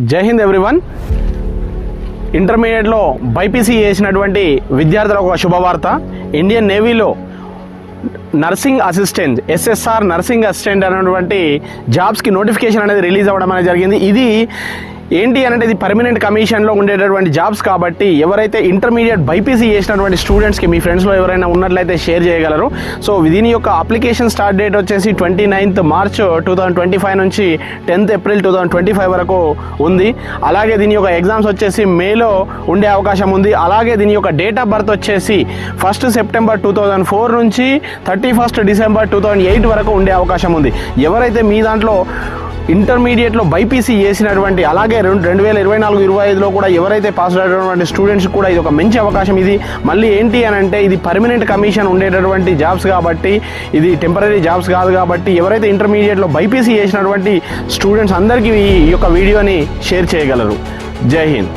జై హింద్ ఎవ్రీవన్. ఇంటర్మీడియట్లో బైపీసీ చేసినటువంటి విద్యార్థులకు ఒక శుభవార్త. ఇండియన్ నేవీలో nursing assistant, SSR nursing assistant అనేటువంటి జాబ్స్కి నోటిఫికేషన్ అనేది రిలీజ్ అవ్వడం అనేది జరిగింది. ఇది ఏంటి అంటే ఇది పర్మనెంట్ కమిషన్లో ఉండేటటువంటి జాబ్స్ కాబట్టి ఎవరైతే ఇంటర్మీడియట్ బైపీసీ చేసినటువంటి స్టూడెంట్స్కి మీ ఫ్రెండ్స్లో ఎవరైనా ఉన్నట్లయితే షేర్ చేయగలరు. సో దీని యొక్క అప్లికేషన్ స్టార్ట్ డేట్ వచ్చేసి 29th March 2025 నుంచి 10th April 2025 వరకు ఉంది. అలాగే దీని యొక్క ఎగ్జామ్స్ వచ్చేసి మేలో ఉండే అవకాశం ఉంది. అలాగే దీని యొక్క డేట్ ఆఫ్ బర్త్ వచ్చేసి 1st September 2004 నుంచి 31st December 2008 వరకు ఉండే అవకాశం ఉంది. ఎవరైతే మీ దాంట్లో ఇంటర్మీడియట్లో బైపీసీ చేసినటువంటి అలాగే 2024-25లో కూడా ఎవరైతే పాస్ అయినటువంటి స్టూడెంట్స్ కూడా ఇది ఒక మంచి అవకాశం. ఇది మళ్ళీ ఏంటి అని అంటే ఇది పర్మనెంట్ కమిషన్ ఉండేటటువంటి జాబ్స్ కాబట్టి, ఇది టెంపరీ జాబ్స్ కాదు కాబట్టి ఎవరైతే ఇంటర్మీడియట్లో బైపీసీ చేసినటువంటి స్టూడెంట్స్ అందరికీ ఈ యొక్క వీడియోని షేర్ చేయగలరు. జై హింద్.